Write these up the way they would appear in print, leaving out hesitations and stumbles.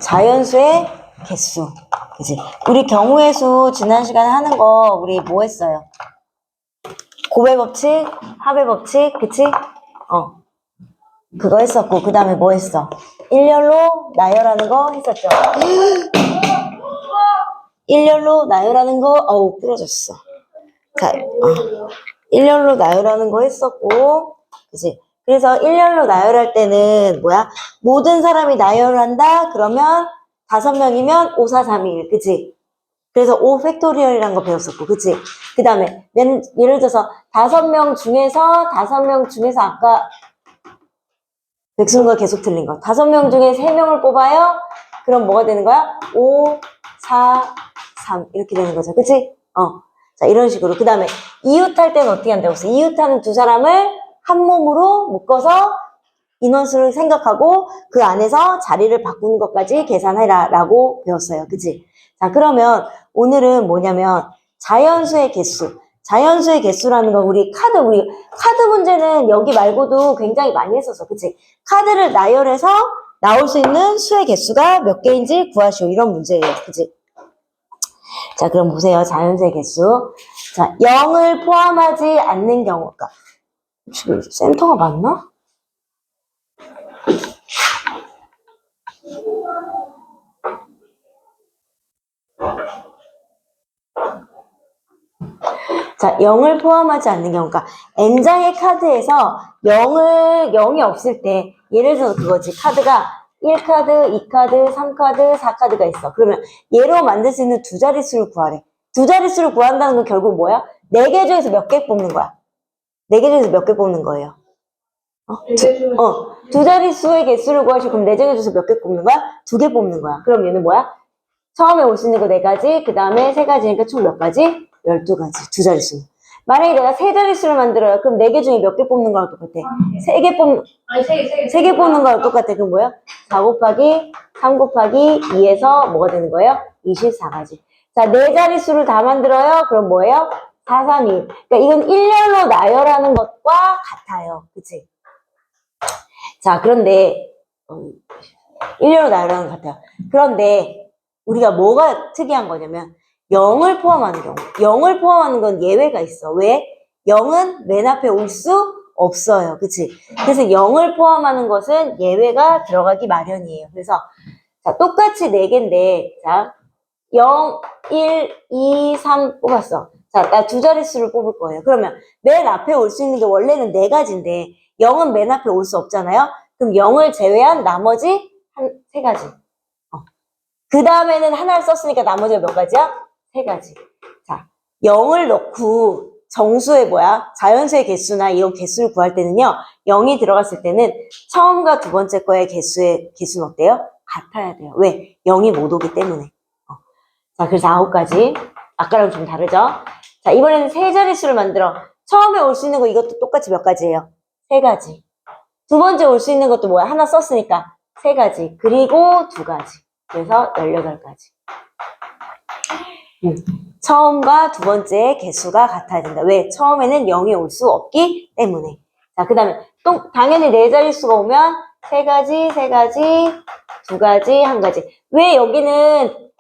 자연수의 개수. 그치? 우리 경우의 수 지난 시간에 하는 거 우리 뭐 했어요? 곱의 법칙, 합의 법칙, 그치? 그거 했었고, 그 다음에 뭐 했어? 일렬로 나열하는 거 했었죠? 일렬로 나열하는 거, 부러졌어. 자, 일렬로 나열하는 거 했었고, 그치? 그래서 일렬로 나열할 때는 뭐야? 모든 사람이 나열을 한다? 그러면 5명이면 5, 4, 3, 1, 그치? 그래서 5 팩토리얼이라는 거 배웠었고, 그치? 그 다음에, 예를 들어서 5명 중에서 아까 백승구가 계속 틀린 거. 5명 중에 3명을 뽑아요? 그럼 뭐가 되는 거야? 5, 4, 3. 이렇게 되는 거죠. 그치? 자, 이런 식으로. 그 다음에, 이웃할 때는 어떻게 한다고 했어? 이웃하는 두 사람을 한 몸으로 묶어서 인원수를 생각하고 그 안에서 자리를 바꾸는 것까지 계산해라 라고 배웠어요. 그치? 자, 그러면 오늘은 뭐냐면 자연수의 개수. 자연수의 개수라는 건 우리 카드 문제는 여기 말고도 굉장히 많이 했었어. 그치? 카드를 나열해서 나올 수 있는 수의 개수가 몇 개인지 구하시오. 이런 문제예요. 그치? 자, 그럼 보세요. 자연수의 개수. 자, 0을 포함하지 않는 경우. 그러니까 지금 센터가 맞나? 자, 0을 포함하지 않는 경우, 그러니까 N장의 카드에서 0이 없을 때, 예를 들어서 그거지. 카드가 1카드, 2카드, 3카드, 4카드가 있어. 그러면 얘로 만들 수 있는 두 자릿수를 구하래. 두 자릿수를 구한다는 건 결국 뭐야? 4개 중에서 몇 개 뽑는 거야? 4개 중에서 몇 개 뽑는 거예요? 두 자릿수의 개수를 구하시고, 그럼 4개 중에서 몇 개 뽑는 거야? 2개 뽑는 거야. 그럼 얘는 뭐야? 처음에 올 수 있는 거 4가지, 그 다음에 3가지니까 총 몇 가지? 12가지. 두 자릿수. 만약에 내가 3자릿수를 만들어요. 그럼 4개 중에 몇 개 뽑는 거랑 똑같아? 3개 뽑는, 아니, 3개 뽑는 거랑 똑같아. 그럼 뭐야? 4 곱하기 3 곱하기 2에서 뭐가 되는 거예요? 24가지. 자, 4자릿수를 다 만들어요. 그럼 뭐예요? 4, 3, 2. 그러니까 이건 일렬로 나열하는 것과 같아요. 그치? 자, 그런데, 일렬로 나열하는 것 같아요. 그런데, 우리가 뭐가 특이한 거냐면 0을 포함하는 경우 0을 포함하는 건 예외가 있어. 왜? 0은 맨 앞에 올 수 없어요. 그치? 그래서 0을 포함하는 것은 예외가 들어가기 마련이에요. 그래서 자, 똑같이 4개인데 자 0, 1, 2, 3 뽑았어. 자, 나 두 자릿수를 뽑을 거예요. 그러면 맨 앞에 올 수 있는 게 원래는 4가지인데 0은 맨 앞에 올 수 없잖아요. 그럼 0을 제외한 나머지 한 3가지. 그 다음에는 하나를 썼으니까 나머지가 몇 가지야? 3가지. 자, 0을 넣고 정수의 뭐야? 자연수의 개수나 이런 개수를 구할 때는요. 0이 들어갔을 때는 처음과 두 번째 거의 개수는 어때요? 같아야 돼요. 왜? 0이 못 오기 때문에. 자, 그래서 9가지. 아까랑 좀 다르죠? 자, 이번에는 3자릿수를 만들어. 처음에 올 수 있는 거 이것도 똑같이 몇 가지예요? 3가지. 두 번째 올 수 있는 것도 뭐야? 하나 썼으니까 3가지. 그리고 2가지. 그래서 18가지. 처음과 두 번째의 개수가 같아야 된다. 왜? 처음에는 0이 올 수 없기 때문에. 자, 그 다음에 또 당연히 4자릿수가 오면 3가지, 3가지, 2가지, 1가지. 왜 여기는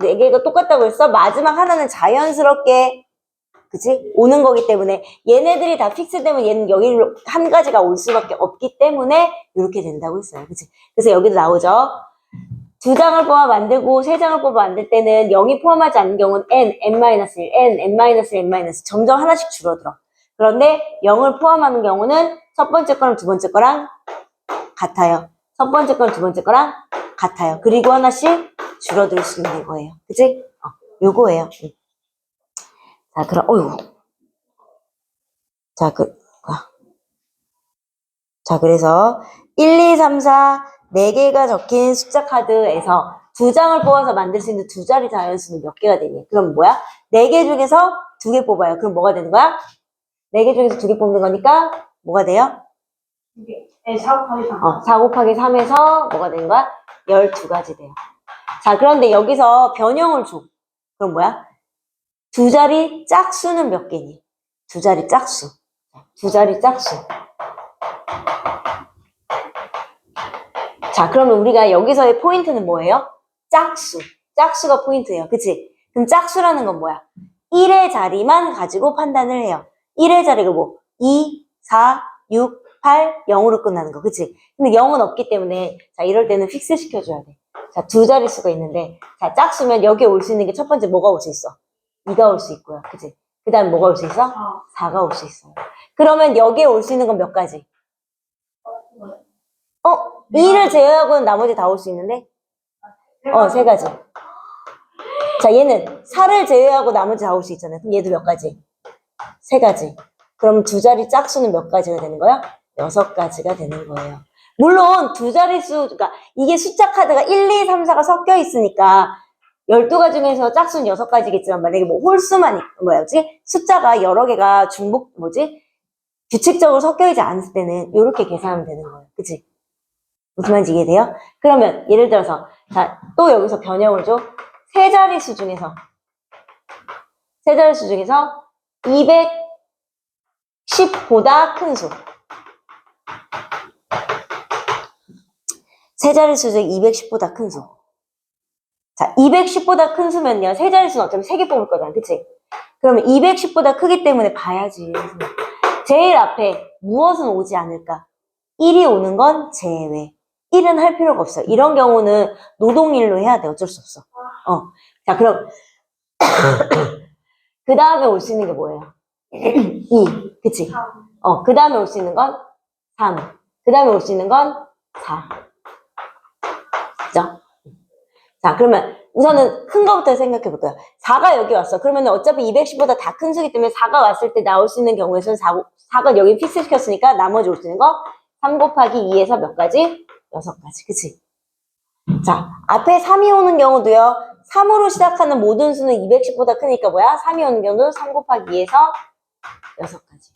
4개가 똑같다고 했어? 마지막 하나는 자연스럽게 그치? 오는 거기 때문에 얘네들이 다 픽스되면 얘는 여기로 1가지가 올 수밖에 없기 때문에 이렇게 된다고 했어요. 그치? 그래서 여기도 나오죠. 2장을 뽑아 만들고 3장을 뽑아 만들 때는 0이 포함하지 않는 경우는 n, n-1, n, n-1, n- 점점 하나씩 줄어들어. 그런데 0을 포함하는 경우는 첫 번째 거랑 두 번째 거랑 같아요. 첫 번째 거랑 두 번째 거랑 같아요. 그리고 하나씩 줄어들 수 있는 거예요. 그치? 요거예요. 자, 그럼, 자, 그래서 1, 2, 3, 4, 4개가 적힌 숫자 카드에서 2장을 뽑아서 만들 수 있는 두 자리 자연수는 몇 개가 되니? 그럼 뭐야? 4개 중에서 2개 뽑아요. 그럼 뭐가 되는 거야? 4개 중에서 2개 뽑는 거니까 뭐가 돼요? 4 곱하기 3. 4 곱하기 3에서 뭐가 되는 거야? 12가지 돼요. 자, 그런데 여기서 변형을 줘. 그럼 뭐야? 두 자리 짝수는 몇 개니? 두 자리 짝수. 두 자리 짝수. 자, 그러면 우리가 여기서의 포인트는 뭐예요? 짝수. 짝수가 포인트예요. 그치? 그럼 짝수라는 건 뭐야? 1의 자리만 가지고 판단을 해요. 1의 자리가 뭐? 2, 4, 6, 8, 0으로 끝나는 거. 그치? 근데 0은 없기 때문에 자, 이럴 때는 픽스 시켜줘야 돼. 자, 두 자릿수가 있는데 자, 짝수면 여기에 올 수 있는 게 첫 번째 뭐가 올 수 있어? 2가 올 수 있고요. 그치? 그 다음 뭐가 올 수 있어? 4가 올 수 있어요. 그러면 여기에 올 수 있는 건 몇 가지? 2를 제외하고는 나머지 다 올 수 있는데? 세 가지. 자, 얘는 4를 제외하고 나머지 다 올 수 있잖아요. 그럼 얘도 몇 가지? 세 가지. 그럼 두 자리 짝수는 몇 가지가 되는 거야? 6가지가 되는 거예요. 물론 두 자릿수, 그러니까 이게 숫자 카드가 1, 2, 3, 4가 섞여 있으니까 12가지 중에서 짝수는 6가지겠지만 만약에 뭐 홀수만, 뭐였지? 숫자가 여러 개가 규칙적으로 섞여 있지 않을 때는 이렇게 계산하면 되는 거예요. 그치? 무슨 말인지 이해돼요? 그러면 예를 들어서 자, 또 여기서 변형을 줘. 세 자릿수 중에서 210보다 큰 수. 세 자릿수 중에 210보다 큰 수. 자, 210보다 큰 수면요. 세 자릿수는 어차피 3개 뽑을 거잖아. 그치? 그러면 210보다 크기 때문에 봐야지. 제일 앞에 무엇은 오지 않을까? 1이 오는 건 제외. 1은 할 필요가 없어요. 이런 경우는 노동일로 해야 돼. 어쩔 수 없어. 자, 그럼 그 다음에 올 수 있는 게 뭐예요? 2. 그치? 그 다음에 올 수 있는 건 3. 그 다음에 올 수 있는 건 4. 그죠? 자, 그러면 우선은 큰 거부터 생각해 볼게요. 4가 여기 왔어. 그러면 어차피 210보다 다 큰 수기 때문에 4가 왔을 때 나올 수 있는 경우에서는 4가 여기 픽스 시켰으니까 나머지 올 수 있는 거 3 곱하기 2에서 몇 가지? 6가지. 그치? 자, 앞에 3이 오는 경우도요. 3으로 시작하는 모든 수는 210보다 크니까 뭐야? 3이 오는 경우도 3 곱하기 2에서 6가지.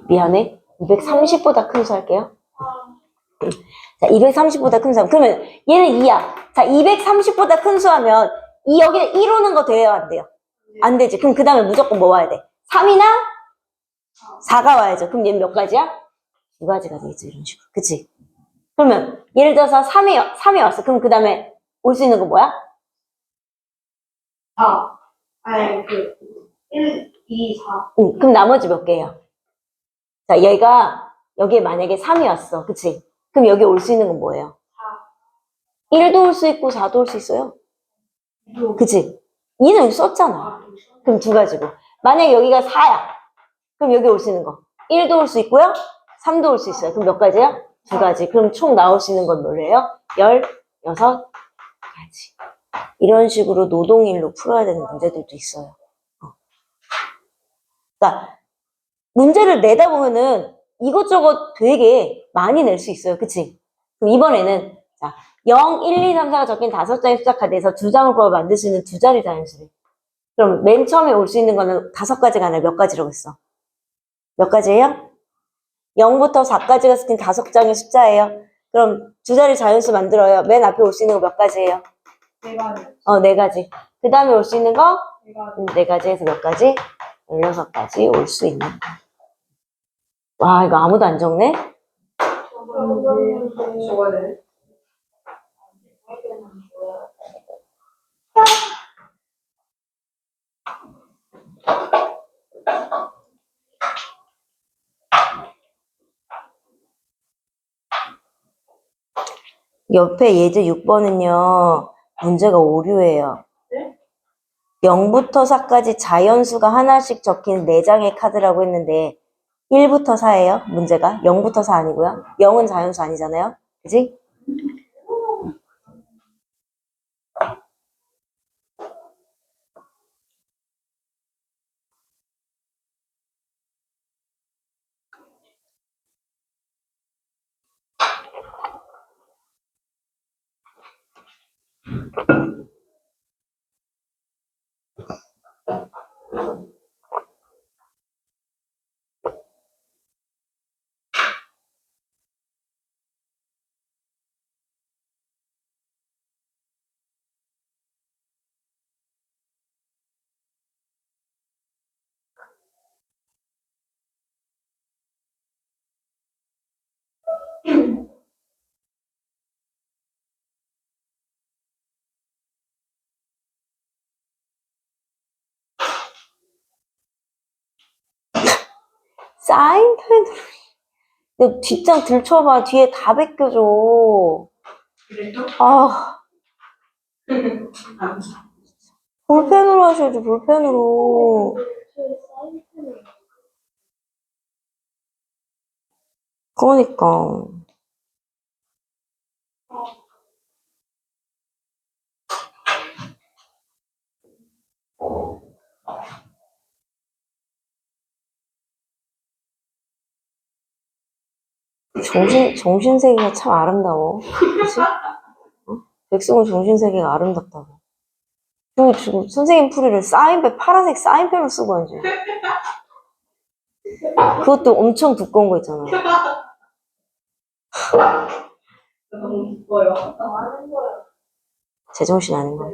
미안해. 230보다 큰 수 할게요. 자, 230보다 큰 수. 그러면 얘는 2야. 자, 230보다 큰 수 하면 여기에 1 오는 거 돼요? 안 돼요? 안 되지. 그럼 그 다음에 무조건 뭐 와야 돼? 3이나 4가 와야죠. 그럼 얘는 몇 가지야? 2가지가 되겠죠. 이런 식으로. 그치? 그러면 예를 들어서 3이 왔어. 그럼 그 다음에 올 수 있는 거 뭐야? 1, 2, 4. 그럼 나머지 몇 개예요? 자, 얘가 여기에 만약에 3이 왔어. 그치? 그럼 여기 올 수 있는 건 뭐예요? 1도 올 수 있고 4도 올 수 있어요. 그치? 2는 여기 썼잖아. 그럼 2가지고. 만약에 여기가 4야. 그럼 여기 올 수 있는 거. 1도 올 수 있고요. 3도 올 수 있어요. 그럼 몇 가지야? 2가지. 그럼 총 나올 수 있는 건 뭐래요? 16가지. 이런 식으로 노동일로 풀어야 되는 문제들도 있어요. 그러니까 문제를 내다 보면은 이것저것 되게 많이 낼 수 있어요. 그치? 그럼 이번에는 자, 0, 1, 2, 3, 4가 적힌 5장의 숫자 카드에서 2장을 뽑아 만들 수 있는 두 자리 자연수래. 그럼 맨 처음에 올 수 있는 거는 5가지가 아니라 몇 가지라고 했어? 몇 가지예요? 0부터 4까지가 적힌 5장의 숫자예요. 그럼 두 자리 자연수 만들어요. 맨 앞에 올 수 있는 거 몇 가지예요? 4가지. 4가지. 그 다음에 올 수 있는 거? 4가지. 4가지에서 몇 가지? 16가지 올 수 있는. 와, 이거 아무도 안 적네? 적어야 돼. 옆에 예제 6번은요, 문제가 오류예요. 네? 0부터 4까지 자연수가 하나씩 적힌 4장의 카드라고 했는데, 1부터 4예요, 문제가. 0부터 4 아니고요. 0은 자연수 아니잖아요. 그지? 사인펜으로. 너 뒷장 들춰봐. 뒤에 다 벗겨져. 그래도? 아, 볼펜으로 하셔야지, 볼펜으로. 그러니까. 정신세계가 참 아름다워. 그치? 어? 백승호 정신세계가 아름답다고. 그리고 지금 선생님 풀이를 파란색 사인펜으로 쓰고 앉아. 그것도 엄청 두꺼운 거 있잖아. 너무 기뻐요. 하는 거야. 제정신 아닌 거.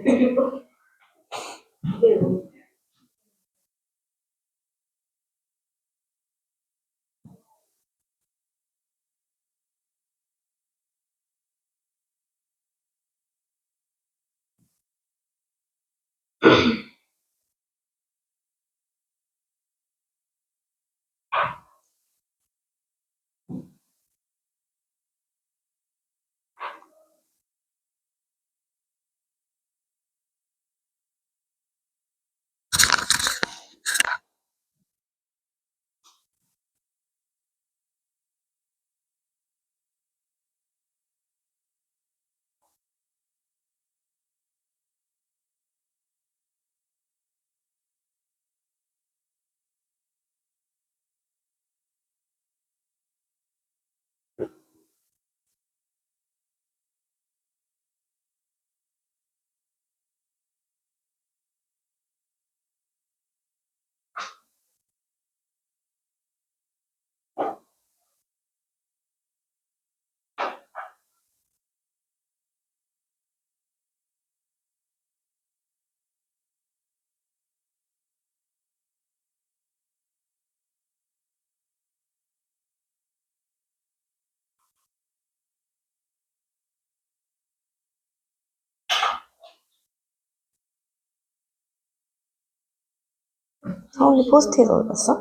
서울이 포스트잇 어디 갔어?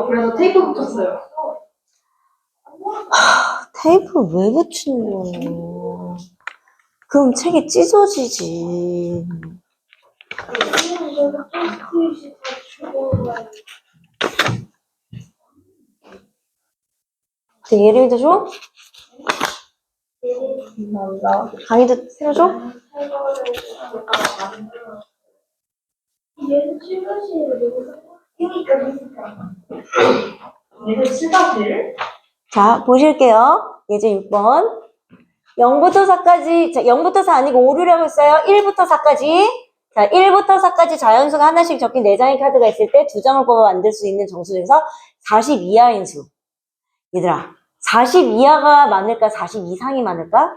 그래서 테이프 붙였어요. 테이프를 왜 붙이는 거야? 그럼 책이 찢어지지. 되게 예림이도 줘? 감사합니다. 강의도 새로 줘? 얘는 7교시를 얘는 7교시를? 자, 보실게요. 예제 6번. 0부터 4까지, 자, 0부터 4 아니고 5, 6이라고 했어요. 1부터 4까지. 자, 1부터 4까지 자연수가 하나씩 적힌 4장의 카드가 있을 때 2장을 뽑아 만들 수 있는 정수 중에서 40 이하인 수. 얘들아, 40 이하가 많을까? 40 이상이 많을까?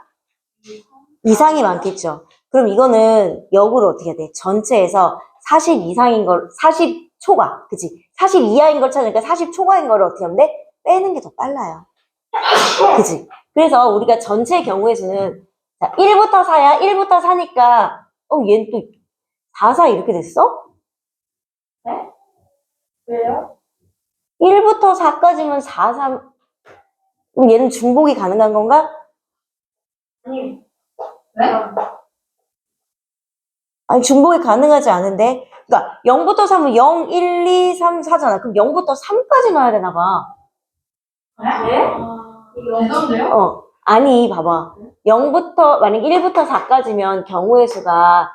이상이 많겠죠. 그럼 이거는 역으로 어떻게 해야 돼? 전체에서 40 이상인 걸, 40 초과, 그치? 40 이하인 걸 찾으니까 40 초과인 걸 어떻게 하면 돼? 빼는 게 더 빨라요. 그치? 그래서 우리가 전체 경우의 수는, 자, 1부터 4야? 1부터 4니까, 얘는 또 4, 4 이렇게 됐어? 네? 왜요? 1부터 4까지면 4, 3, 그럼 얘는 중복이 가능한 건가? 아니, 네? 아니, 중복이 가능하지 않은데. 그러니까 0부터 3은 0, 1, 2, 3, 4잖아. 그럼 0부터 3까지 넣어야 되나 봐. 네? 레전드요? 아니, 봐봐. 만약 1부터 4까지면 경우의 수가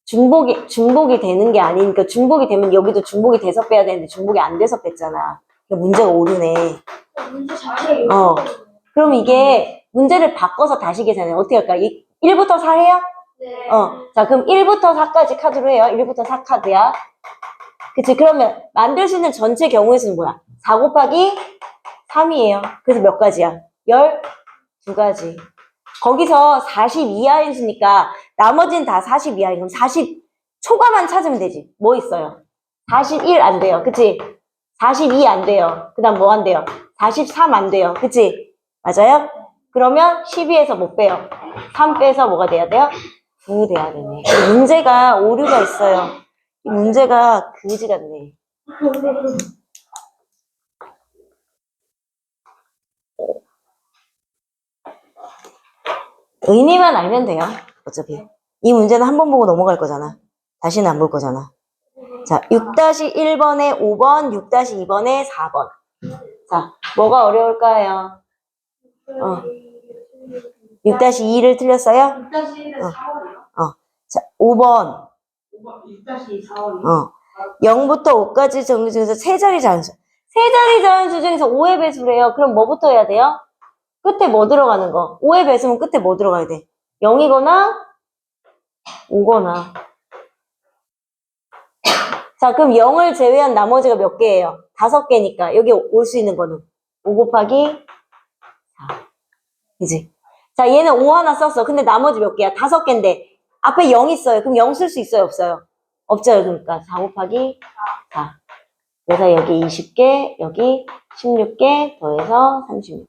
중복이 되는 게 아니니까 중복이 되면 여기도 중복이 돼서 빼야 되는데 중복이 안 돼서 뺐잖아. 그러니까 문제가 오르네. 문제 자체가 그럼 이게 문제를 바꿔서 다시 계산해. 어떻게 할까? 1부터 4 해요? 네. 자, 그럼 1부터 4까지 카드로 해요. 1부터 4 카드야. 그치? 그러면 만들 수 있는 전체 경우의 수는 뭐야? 4 곱하기 3이에요. 그래서 몇 가지야? 12가지. 거기서 40 이하인 수니까 나머지는 다 40 이하인. 그럼 40 초과만 찾으면 되지. 뭐 있어요? 41 안 돼요. 그치? 42 안 돼요. 그 다음 뭐 안 돼요? 43 안 돼요. 그치? 맞아요? 그러면 12에서 못 빼요. 3 빼서 뭐가 돼야 돼요? 9 돼야 되네. 문제가 오류가 있어요. 이 문제가 그지 같네. 의미만 알면 돼요. 어차피. 이 문제는 한 번 보고 넘어갈 거잖아. 다시는 안 볼 거잖아. 자, 6-1번에 5번, 6-2번에 4번. 자, 뭐가 어려울까요? 6-2를 틀렸어요? 6-1은 4월이요? 자, 5번. 6-2, 4월이요? 0부터 5까지 정리 중에서 세 자리 자연수. 세 자리 자연수 중에서 5의 배수래요. 그럼 뭐부터 해야 돼요? 끝에 뭐 들어가는 거? 5의 배수면 끝에 뭐 들어가야 돼? 0이거나 5거나. 자, 그럼 0을 제외한 나머지가 몇 개예요? 5개니까. 여기 올 수 있는 거는 5 곱하기 4. 그지? 자, 얘는 5 하나 썼어. 근데 나머지 몇 개야? 5개인데 앞에 0 있어요. 그럼 0 쓸 수 있어요? 없어요? 없죠. 그러니까 4 곱하기 4. 그래서 여기 20개, 여기 16개 더해서 36.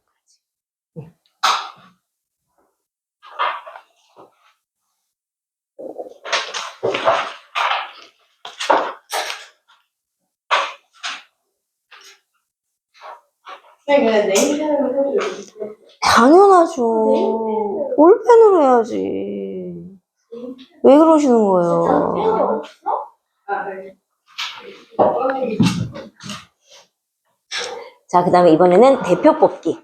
네, 그냥 네임펜으로 해줘요. 당연하죠. 볼펜으로 해야지. 왜 그러시는 거예요? 네. 자, 그 다음에 이번에는 대표 뽑기.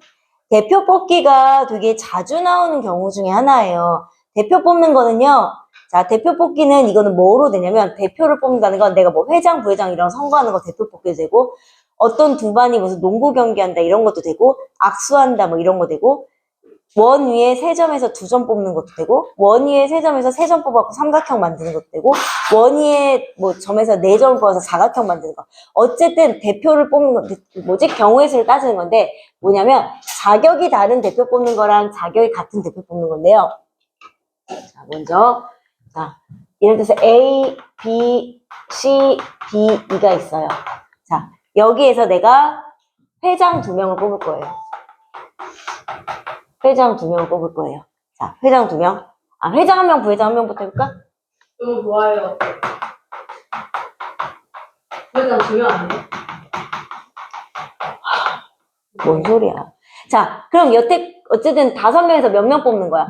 대표 뽑기가 되게 자주 나오는 경우 중에 하나예요. 대표 뽑는 거는요. 자, 대표 뽑기는 이거는 뭐로 되냐면 대표를 뽑는다는 건 내가 뭐 회장, 부회장 이런 선거하는 거 대표 뽑기 되고 어떤 두 반이 무슨 농구 경기한다 이런 것도 되고 악수한다 뭐 이런 거 되고 원 위에 3점에서 2점 뽑는 것도 되고 원 위에 3점에서 3점 뽑아서 삼각형 만드는 것도 되고 원 위에 뭐 점에서 4점을 뽑아서 사각형 만드는 거. 어쨌든 대표를 뽑는 거 뭐지? 경우의 수를 따지는 건데 뭐냐면 자격이 다른 대표 뽑는 거랑 자격이 같은 대표 뽑는 건데요. 자, 먼저 자, 예를 들어서 A, B, C, D, E가 있어요. 자, 여기에서 내가 회장 2명을 뽑을 거예요. 회장 2명을 뽑을 거예요. 자, 회장 2명. 아, 회장 1명, 부회장 1명부터 해볼까? 너무 좋아요. 회장 2명 아니에요? 뭔 소리야. 자, 그럼 여태, 어쨌든 5명에서 몇 명 뽑는 거야?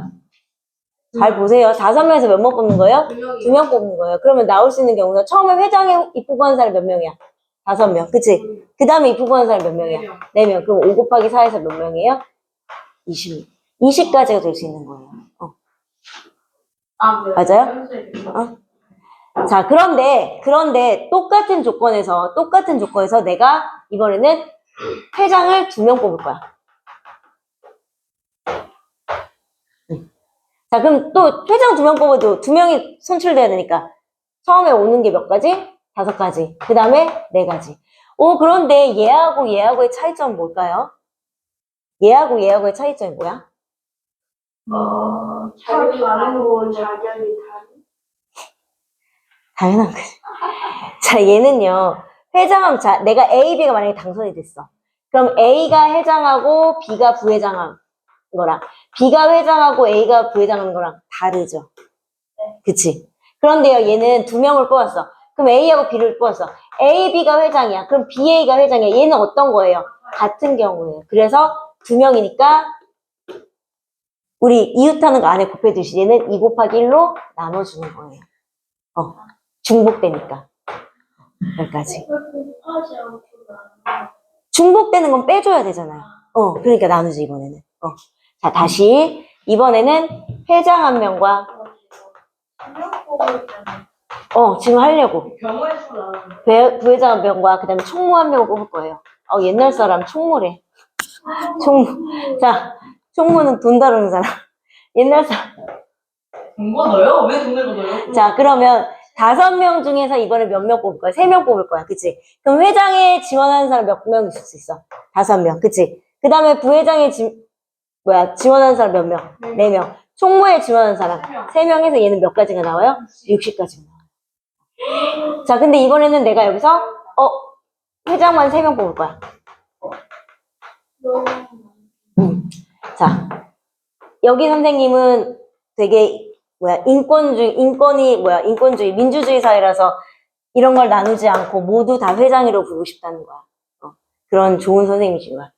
잘 보세요. 5명에서 몇 명 뽑는 거예요? 2명이. 2명 뽑는 거예요. 그러면 나올 수 있는 경우가 처음에 회장에 입후보한 사람이 몇 명이야? 5명. 그치? 그 다음에 입후보한 사람이 몇 명이야? 4명. 4명. 그럼 5 곱하기 4에서 몇 명이에요? 20. 20까지가 될 수 있는 거예요. 아, 네. 맞아요? 자, 그런데 똑같은 조건에서 내가 이번에는 회장을 2명 뽑을 거야. 자, 그럼 또 회장 2명 뽑아도 2명이 선출돼야 되니까 처음에 오는 게 몇 가지? 5가지. 그 다음에 4가지. 그런데 얘하고의 차이점은 뭘까요? 얘하고의 차이점이 뭐야? 자격이 다르고 자격이 다른. 당연한 거지. 자, 얘는요. 자, 내가 A, B가 만약에 당선이 됐어. 그럼 A가 회장하고 B가 부회장한 거랑 B가 회장하고 A가 부회장하는 거랑 다르죠. 그치? 그런데요, 얘는 2명을 뽑았어. 그럼 A하고 B를 뽑았어. A, B가 회장이야. 그럼 B, A가 회장이야. 얘는 어떤 거예요? 같은 경우예요. 그래서 2명이니까 우리 이웃하는 거 안에 곱해두시 얘는 2 곱하기 1로 나눠주는 거예요. 중복되니까. 여기까지. 중복되는 건 빼줘야 되잖아요. 그러니까 나누지, 이번에는. 자, 다시. 이번에는 회장 1명과, 지금 하려고. 경우의 수 나오는. 부회장 1명과, 그 다음에 총무 1명을 뽑을 거예요. 옛날 사람 총무래. 총무. 자, 총무는 돈 다루는 사람. 옛날 사람. 돈 걷어요? 왜 돈을 걷어요? 자, 그러면 5명 중에서 이번에 몇 명 뽑을 거야? 3명 뽑을 거야. 그치? 그럼 회장에 지원하는 사람 몇 명 있을 수 있어? 5명. 그치? 그 다음에 부회장에 지원하는 사람 몇 명? 4명. 총무에 지원하는 사람 3명에서 얘는 몇 가지가 나와요? 60가지가 나와요. 자, 근데 이번에는 내가 여기서 회장만 3명 뽑을 거야. 자, 여기 선생님은 되게 인권주의, 민주주의 사회라서 이런 걸 나누지 않고 모두 다 회장이라고 부르고 싶다는 거야. 그런 좋은 선생님이신 거야.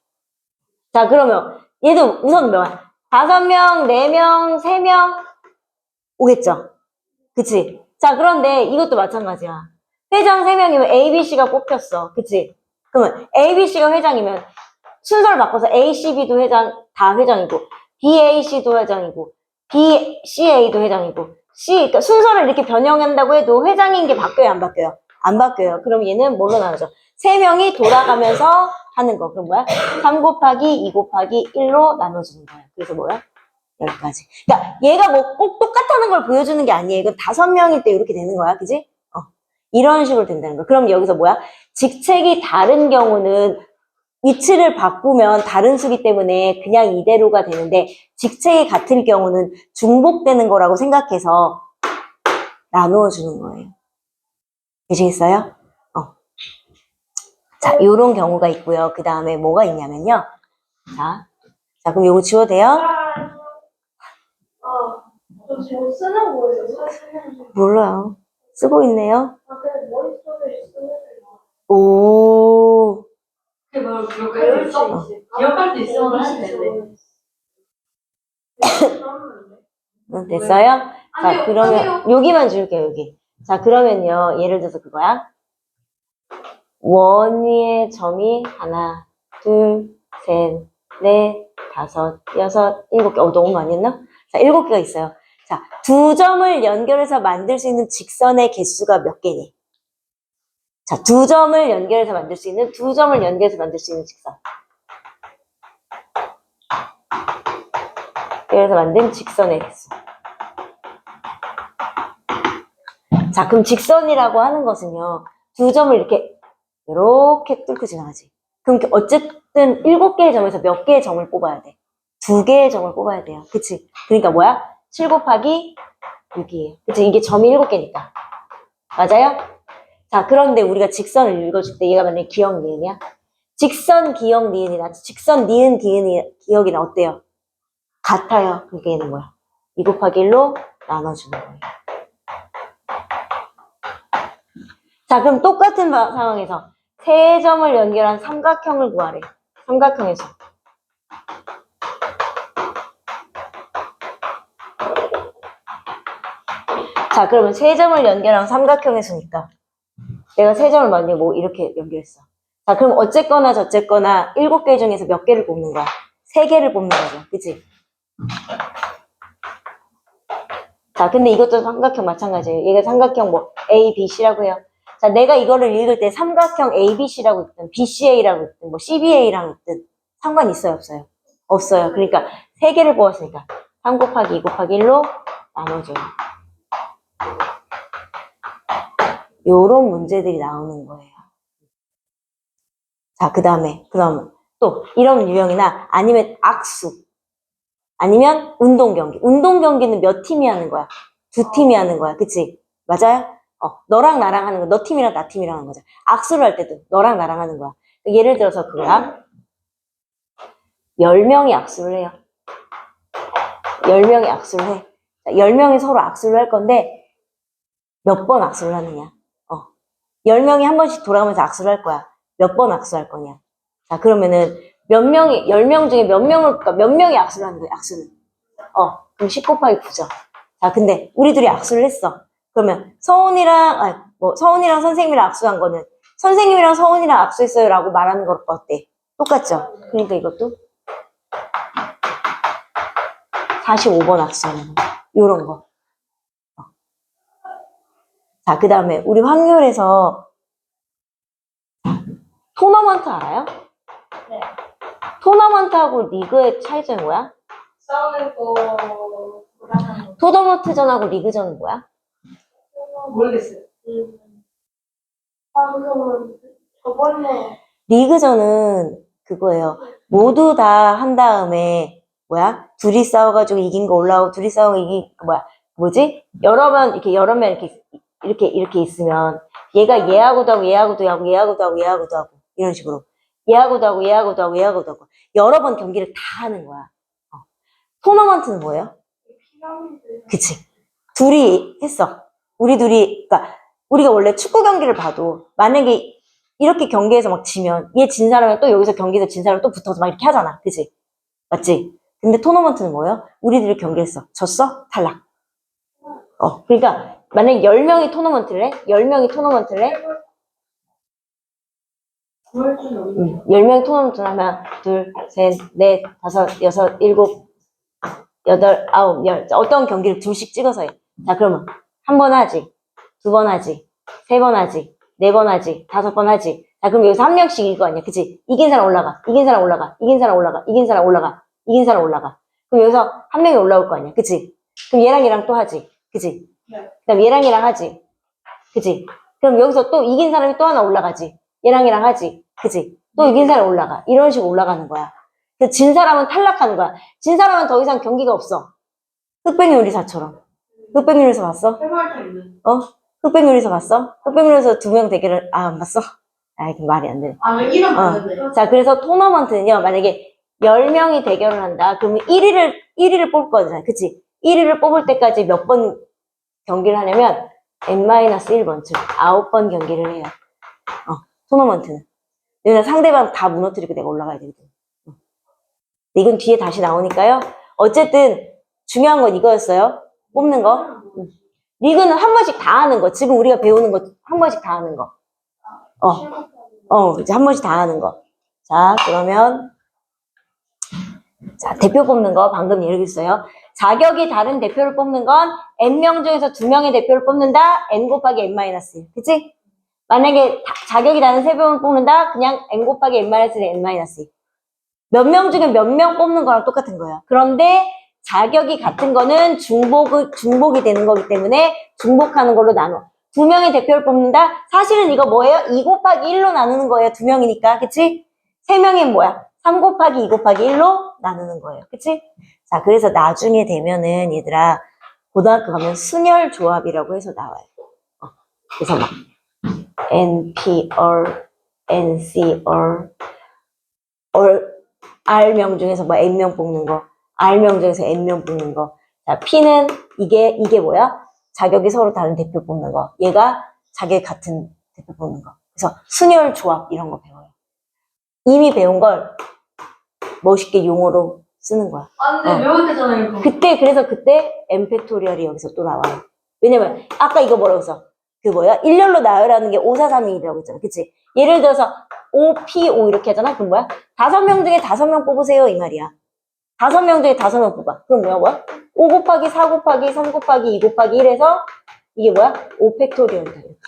자, 그러면 얘도 우선 몇? 5명, 4명, 3명 오겠죠? 그치? 자, 그런데 이것도 마찬가지야. 회장 3명이면 A, B, C가 뽑혔어. 그치? 그러면 A, B, C가 회장이면 순서를 바꿔서 A, C, B도 다 회장이고, B, A, C도 회장이고, B, C, A도 회장이고, 그러니까 순서를 이렇게 변형한다고 해도 회장인 게 바뀌어요, 안 바뀌어요? 안 바뀌어요. 그럼 얘는 뭘로 나누죠? 3명이 돌아가면서 하는 거. 그럼 뭐야? 3 곱하기 2 곱하기 1로 나눠주는 거야. 그래서 뭐야? 여기까지. 그러니까 얘가 뭐 꼭 똑같다는 걸 보여주는 게 아니에요. 이건 5명일 때 이렇게 되는 거야. 그지? 이런 식으로 된다는 거야. 그럼 여기서 뭐야? 직책이 다른 경우는 위치를 바꾸면 다른 수기 때문에 그냥 이대로가 되는데 직책이 같을 경우는 중복되는 거라고 생각해서 나누어 주는 거예요. 되시겠어요? 자, 요런 경우가 있고요. 그 다음에 뭐가 있냐면요. 자, 그럼 요거 지워도 돼요? 저 지금 쓰는 거예요. 쓰는 몰라요. 쓰고 있네요. 근데 머릿속에 쓰는 오. 그게 바로 기억할 수 있어? 기억할 수 있으면 하면 되는데. 됐어요? 자, 아니요, 그러면 아니요. 여기만 줄게요, 여기. 자, 그러면요. 예를 들어서 그거야. 원 위에 점이 하나, 둘, 셋, 넷, 다섯, 여섯, 7개. 너무 많이 했나? 자, 7개가 있어요. 자, 2점을 연결해서 만들 수 있는 직선의 개수가 몇 개니? 자, 2점을 연결해서 만들 수 있는, 2점을 연결해서 만들 수 있는 직선. 연결해서 만든 직선의 개수. 자, 그럼 직선이라고 하는 것은요, 2점을 이렇게 뚫고 지나가지. 그럼 어쨌든 7개의 점에서 몇 개의 점을 뽑아야 돼? 2개의 점을 뽑아야 돼요. 그치? 그러니까 뭐야? 7 곱하기 6이에요. 그치? 이게 점이 7개니까. 맞아요? 자, 그런데 우리가 직선을 읽어줄 때 얘가 만약에 기억, 니은이야? 직선, 기억, 니은이나 직선, 니은, 기억이나 어때요? 같아요. 그러니까 얘는 뭐야? 2 곱하기 1로 나눠주는 거예요. 자, 그럼 똑같은 상황에서 세 점을 연결한 삼각형을 구하래. 삼각형에서. 자, 그러면 세 점을 연결한 삼각형에서니까 내가 세 점을 만약에 뭐 이렇게 연결했어. 자, 그럼 어쨌거나 저쨌거나 7개 중에서 몇 개를 뽑는 거야? 3개를 뽑는 거죠. 그치? 자, 근데 이것도 삼각형 마찬가지예요. 얘가 삼각형 뭐 A, B, C라고 해요. 자, 내가 이거를 읽을 때 삼각형 A, B, C라고 있든 BCA라고 있든 뭐 CBA라고 있든 상관 있어요, 없어요? 없어요. 그러니까 3개를 뽑았으니까 3 곱하기 2 곱하기 1로 나눠줘요. 요런 문제들이 나오는 거예요. 자, 그럼 또 이런 유형이나 아니면 악수 아니면 운동 경기. 운동 경기는 몇 팀이 하는 거야? 2팀이 하는 거야. 그치? 맞아요? 너랑 나랑 하는 거, 너 팀이랑 나 팀이랑 하는 거죠. 악수를 할 때도 너랑 나랑 하는 거야. 예를 들어서 그거야. 10명이 악수를 해요. 10명이 악수를 해. 10명이 서로 악수를 할 건데 몇 번 악수를 하느냐. 10명이 한 번씩 돌아가면서 악수를 할 거야. 몇 번 악수할 거냐. 자, 그러면은 10명 중에 그러니까 몇 명이 악수를 하는 거야, 악수는. 그럼 10 곱하기 9죠. 자, 근데 우리 둘이 악수를 했어. 그러면 서훈이랑 선생님이랑 악수한 거는 선생님이랑 서훈이랑 악수했어요 라고 말하는 거 어때? 똑같죠? 그러니까 이것도 45번 악수하는 거. 요런 거. 자, 그 다음에 우리 확률에서 토너먼트 알아요? 네. 토너먼트하고 리그의 차이점이 뭐야? 싸우는 거보다는 토너먼트전하고 리그전은 뭐야? 모르겠어요. 그러면 저번에 리그전은 그거예요. 모두 다 한 다음에 둘이 싸워가지고 이긴 거 올라오고 둘이 싸우고 이긴 뭐지? 여러 명 이렇게 있으면 얘가 얘하고도 하고 얘하고도 하고 얘하고도 하고 얘하고도 하고 이런 식으로 얘하고도 하고 얘하고도 하고 얘하고도 하고 여러 번 경기를 다 하는 거야. 토너먼트는 뭐예요? 피라미드 그치? 둘이 했어. 우리 둘이 그러니까 우리가 원래 축구 경기를 봐도 만약에 이렇게 경기에서 막 지면 얘 진 사람이 또 여기서 경기에서 진 사람이 또 붙어서 막 이렇게 하잖아. 그치? 맞지? 근데 토너먼트는 뭐예요? 우리들이 경기했어. 졌어? 탈락. 그러니까 만약에 10명이 토너먼트를 해? 10명이 토너먼트를 해? 10명이 토너먼트를 하면 둘, 셋, 넷, 다섯, 여섯, 일곱, 여덟, 아홉, 열. 자, 어떤 경기를 둘씩 찍어서 해. 자, 그러면 한 번 하지, 두 번 하지, 세 번 하지, 네 번 하지, 다섯 번 하지. 자, 그럼 여기서 한 명씩 이길 거 아니야. 그치? 이긴 사람 올라가, 이긴 사람 올라가, 이긴 사람 올라가, 이긴 사람 올라가, 이긴 사람 올라가. 그럼 여기서 한 명이 올라올 거 아니야. 그치? 그럼 얘랑 얘랑 또 하지. 그치? 네. 그 다음 얘랑 얘랑 하지. 그치? 그럼 여기서 또 이긴 사람이 또 하나 올라가지. 얘랑 얘랑 하지. 그치? 또 이긴 사람 올라가. 이런 식으로 올라가는 거야. 그래서 진 사람은 탈락하는 거야. 진 사람은 더 이상 경기가 없어. 흑백요리사처럼. 흑백요리사 봤어? 해맑게 있는. 흑백요리사 봤어? 흑백요리사 두 명 대결을, 안 봤어? 그 말이 안 되네. 아, 이름 봤는데. 자, 그래서 토너먼트는요, 만약에 10명이 대결을 한다. 그러면 1위를 뽑을 거잖아. 그치? 1위를 뽑을 때까지 몇 번 경기를 하냐면, N-1번, 즉, 9번 경기를 해요. 토너먼트는. 왜냐면 상대방 다 무너뜨리고 내가 올라가야 되거든. 이건 뒤에 다시 나오니까요. 어쨌든, 중요한 건 이거였어요. 뽑는 거. 리그는 한 번씩 다 하는 거. 지금 우리가 배우는 거 한 번씩 다 하는 거. 이제 한 번씩 다 하는 거. 자, 그러면, 자, 대표 뽑는 거 방금 얘기했어요. 자격이 다른 대표를 뽑는 건 N명 중에서 2명의 대표를 뽑는다. N 곱하기 N-1. 그치? 만약에 자격이 다른 3명을 뽑는다. 그냥 N 곱하기 N-1, N-2. 몇 명 중에 몇 명 뽑는 거랑 똑같은 거예요. 그런데 자격이 같은 거는 중복이 되는 거기 때문에 중복하는 걸로 나눠. 2명의 대표를 뽑는다? 사실은 이거 뭐예요? 2 곱하기 1로 나누는 거예요. 2명이니까. 그치? 3명이 뭐야? 3 곱하기 2 곱하기 1로 나누는 거예요. 그치? 자, 그래서 나중에 되면은 얘들아, 고등학교 가면 순혈조합이라고 해서 나와요. 그래서 막 NPR, NCR, R명 중에서 뭐 N명 뽑는 거, R명 중에서 N명 뽑는 거. 자, P는 이게 뭐야? 자격이 서로 다른 대표 뽑는 거. 얘가 자격이 같은 대표 뽑는 거. 그래서 순혈조합 이런 거 배워요. 이미 배운 걸 멋있게 용어로 쓰는 거야. 아, 근데 외울 때잖아요, 이거. 그래서 그때 엠팩토리얼이 여기서 또 나와요. 왜냐면 아까 이거 뭐라고 했어? 일렬로 나열하는 게 5, 4, 3, 2 이라고 했잖아. 그치? 예를 들어서 OPO 이렇게 하잖아. 그럼 뭐야? 5명 중에 5명 뽑으세요 이 말이야. 5명 중에 5명 뽑아. 그럼 뭐야? 5 곱하기 4 곱하기 3 곱하기 2 곱하기 1에서 이게 뭐야? 5팩토리얼이다. 이렇게.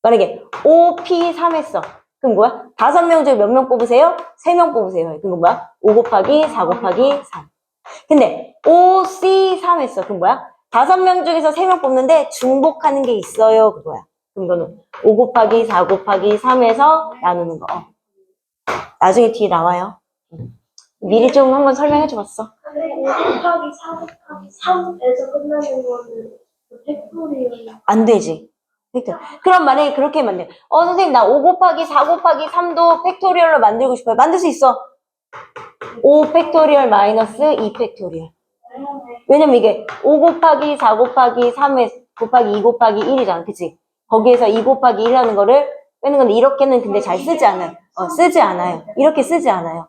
만약에 OP3 했어. 그럼 뭐야? 5명 중에 몇 명 뽑으세요? 3명 뽑으세요. 그럼 뭐야? 5 곱하기 4 곱하기 3. 근데 OC3 했어. 그럼 뭐야? 5명 중에서 3명 뽑는데 중복하는 게 있어요. 그거야. 그럼 이거는 5 곱하기 4 곱하기 3에서 나누는 거. 나중에 뒤에 나와요. 미리 좀 한번 설명해 줘봤어. 근데 5 곱하기 4 곱하기 3에서 끝나는 거는 팩토리얼. 안 되지. 그럼 만약에 그렇게 만들. 선생님, 나 5 곱하기 4 곱하기 3도 팩토리얼로 만들고 싶어요. 만들 수 있어. 5 팩토리얼 마이너스 2 팩토리얼. 왜냐면 이게 5 곱하기 4 곱하기 3에 곱하기 2 곱하기 1이잖아. 그치? 거기에서 2 곱하기 1하는 거를 빼는 건데, 이렇게는 근데 잘 쓰지 않아요. 쓰지 않아요. 이렇게 쓰지 않아요.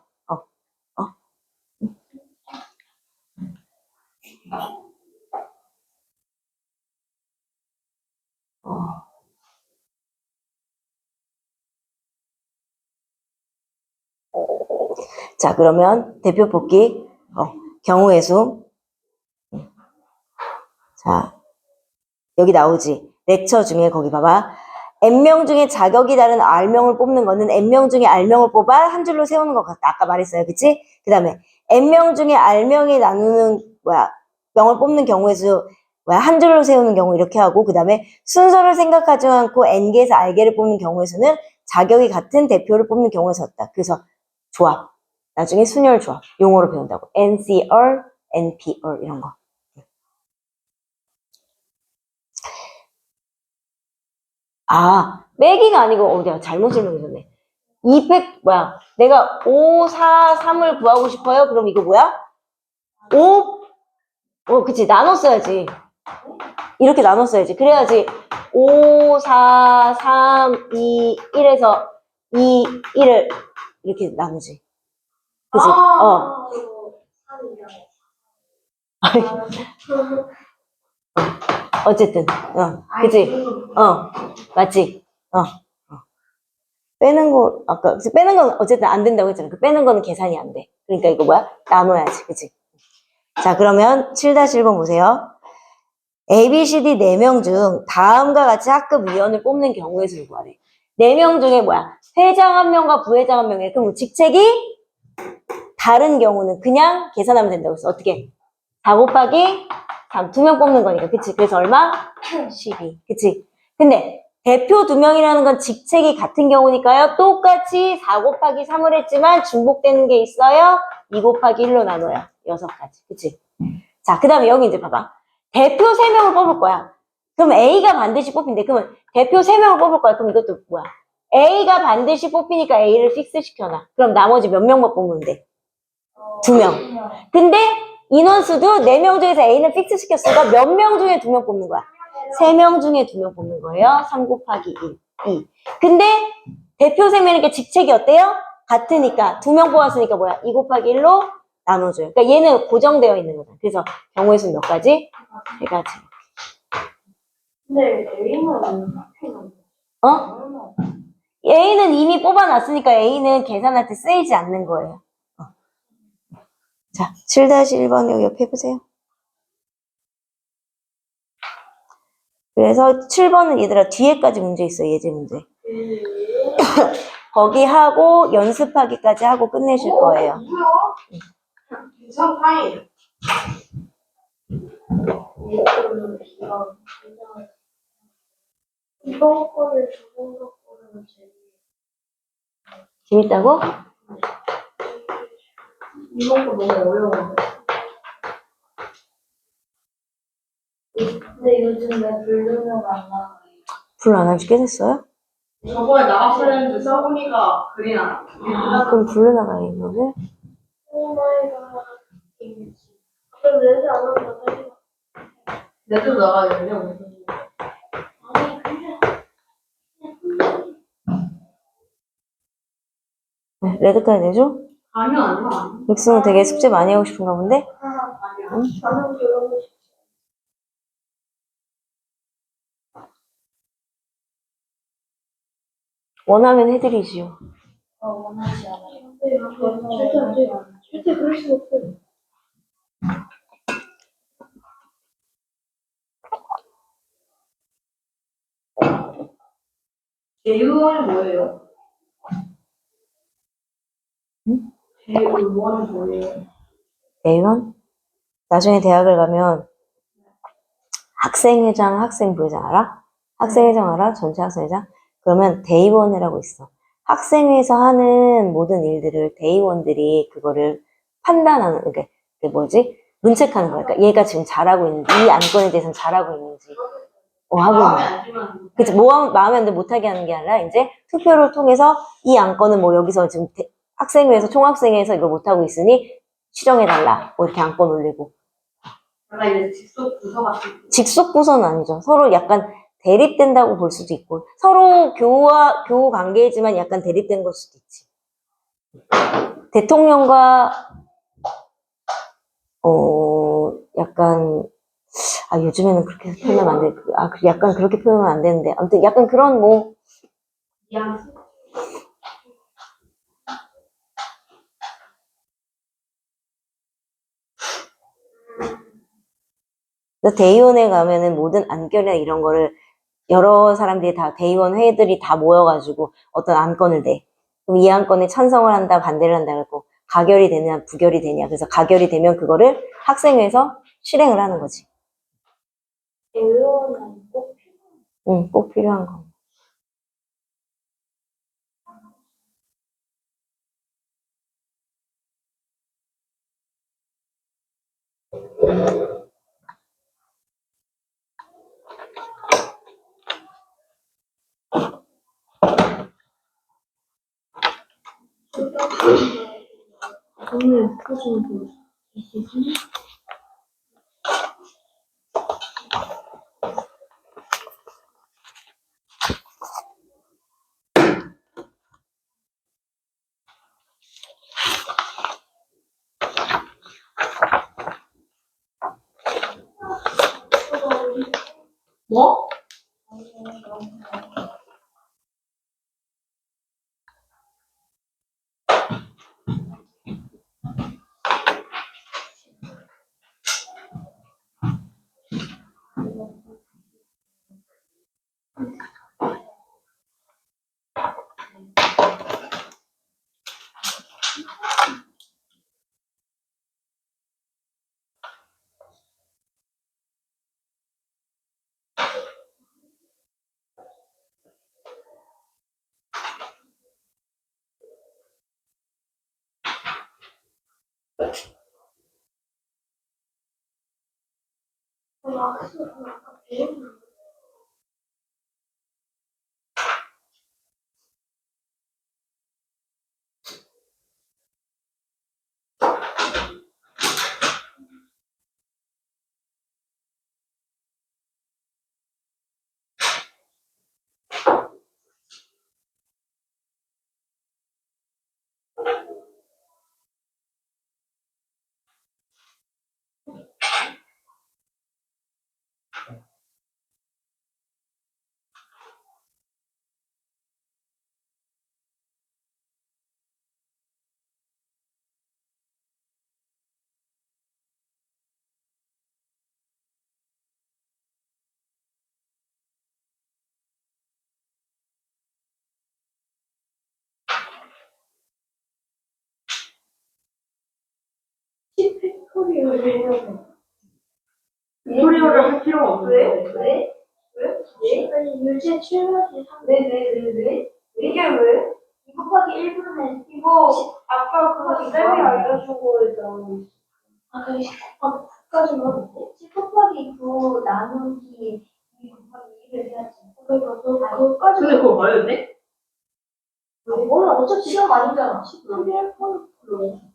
자, 그러면 대표 뽑기, 경우의 수. 자, 여기 나오지. 렉처 중에 거기 봐봐. N명 중에 자격이 다른 R명을 뽑는 거는 N명 중에 R명을 뽑아 한 줄로 세우는 것 같다. 아까 말했어요. 그치? 그 다음에 N명 중에 R명이 나누는, 명을 뽑는 경우의 수, 한 줄로 세우는 경우 이렇게 하고, 그 다음에 순서를 생각하지 않고 N개에서 R개를 뽑는 경우의 수는 자격이 같은 대표를 뽑는 경우에 썼다. 그래서 조합. 나중에 순혈 조합. 용어로 배운다고. NCR, NPR 이런 거. 빼기가 아니고, 내가 잘못 설명해줬네. 내가 5, 4, 3을 구하고 싶어요? 그럼 이거 뭐야? 5, 그치, 나눴어야지. 이렇게 나눴어야지. 그래야지 5, 4, 3, 2, 1에서 2, 1을 이렇게 나누지. 그치? 어. 어쨌든, 그치? 맞지? 빼는 거, 아까, 빼는 건 어쨌든 안 된다고 했잖아. 그 빼는 거는 계산이 안 돼. 그러니까 이거 뭐야? 나눠야지. 그치? 자, 그러면 7-1번 보세요. A, B, C, D 4명 중 다음과 같이 학급 위원을 뽑는 경우의 수를 구하래. 4명 중에 뭐야? 회장 1명과 부회장 1명이래. 그럼 직책이 다른 경우는 그냥 계산하면 된다고 했어. 어떻게? 4 곱하기 3, 2명 뽑는 거니까. 그치? 그래서 얼마? 12. 그치? 근데 대표 2명이라는 건 직책이 같은 경우니까요. 똑같이 4 곱하기 3을 했지만 중복되는 게 있어요. 2 곱하기 1로 나눠요. 6가지. 그치? 자, 그 다음에 여기 이제 봐봐. 대표 3명을 뽑을 거야. 그럼 A가 반드시 뽑힌대. 그러면 대표 3명을 뽑을 거야. 그럼 이것도 뭐야? A가 반드시 뽑히니까 A를 픽스 시켜놔. 그럼 나머지 몇 명만 뽑으면 돼? 2명. 근데 인원수도 4명 중에서 A는 픽스 시켰으니까 몇 명 중에 2명 뽑는 거야? 3명 중에 2명 뽑는 거예요. 3 곱하기 1, 2. 근데 대표 3명이니까 직책이 어때요? 같으니까 2명 뽑았으니까 뭐야? 2 곱하기 1로 나눠줘요. 그러니까 얘는 고정되어 있는 거다. 그래서 경우의 수는 몇 가지? 3가지. 근데 A는 어? A는 이미 뽑아놨으니까 A는 계산할 때 쓰이지 않는 거예요. 자, 7-1번 여기 옆에 보세요. 그래서 7번은 얘들아 뒤에까지 문제 있어요. 예제 문제. 거기 하고 연습하기까지 하고 끝내실 거예요. 괜찮다잉. 이번 거를 저번 거는 재밌다고? 이번 거 너무 어려운데. 근데 요즘 왜 불르면 안 나와요? 불 안 한지 꽤 됐어요? 저번에 나갔어야 했는데 서훈이가 그린 안 하고. 그럼 불러 나가요, 이거를? 오마이갓. 그럼 레드 안 하면 되지? 내도 나가야 되는데 무슨. 아니 그냥 네, 레드카드 내줘? 아니요, 아니요. 백승은 되게 숙제 많이 하고 싶은가 본데? 아니요. 저는 그러고 싶어요. 원하면 해드리지요. 원하지 않아요. 절대 안 돼요. 절대 그럴 수 없어요. 제휴원이 뭐예요? 응? 제휴원이 뭐예요? 대의원? 나중에 대학을 가면 학생회장, 학생부회장 알아? 학생회장 알아? 전체 학생회장? 그러면 대의원이라고 있어. 학생회에서 하는 모든 일들을 대의원들이 그거를 판단하는, 그러니까 그 뭐지? 문책하는 거야. 그러니까 얘가 지금 잘하고 있는지, 이 안건에 대해서는 잘하고 있는지, 하고 있는 마음에 거야. 안 들면. 그치, 마음에 안 들면 못하게 하는 게 아니라, 이제 투표를 통해서 이 안건은 뭐 여기서 지금 학생회에서, 총학생회에서 이걸 못하고 있으니 수정해달라. 뭐 이렇게 안건 올리고. 약간 이제 직속 부서 같은. 직속 부서는 아니죠. 서로 약간 대립된다고 볼 수도 있고, 서로 교우 관계이지만 약간 대립된 걸 수도 있지. 대통령과, 약간, 요즘에는 그렇게 표현하면 안 돼. 약간 그렇게 표현하면 안 되는데. 아무튼 약간 그런 뭐, 뉘앙스? 대의원에 가면은 모든 안건이나 이런 거를 여러 사람들이 다, 대의원 회의들이 다 모여가지고 어떤 안건을 내. 그럼 이 안건에 찬성을 한다, 반대를 한다, 그러고 가결이 되냐, 부결이 되냐. 그래서 가결이 되면 그거를 학생회에서 실행을 하는 거지. 의원은 꼭 응, 꼭 필요한 거. 오늘 표준 그 있으시니? 뭐? 팩토리얼을 할 필요가 없는데. 왜? 아니 유제 출력이 왜? 이게 왜? 2 곱하기 1분의 이거 아까 그거 쌤이 알려주고 있잖아. 아 그게 10 곱하기 9까지 하는데? 10 곱하기 9 나누기 2 곱하기 1을 해야지. 그러니까 그거까지. 근데 그거 말해도 돼? 몰라 어차피 시험 아니잖아. 10 곱하기 1분.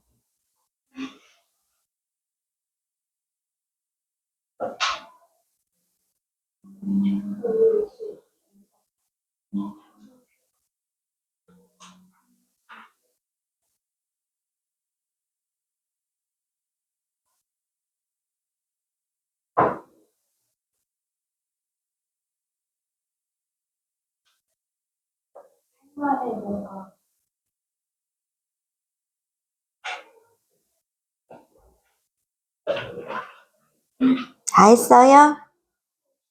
생활에 뭐가 다 했어요?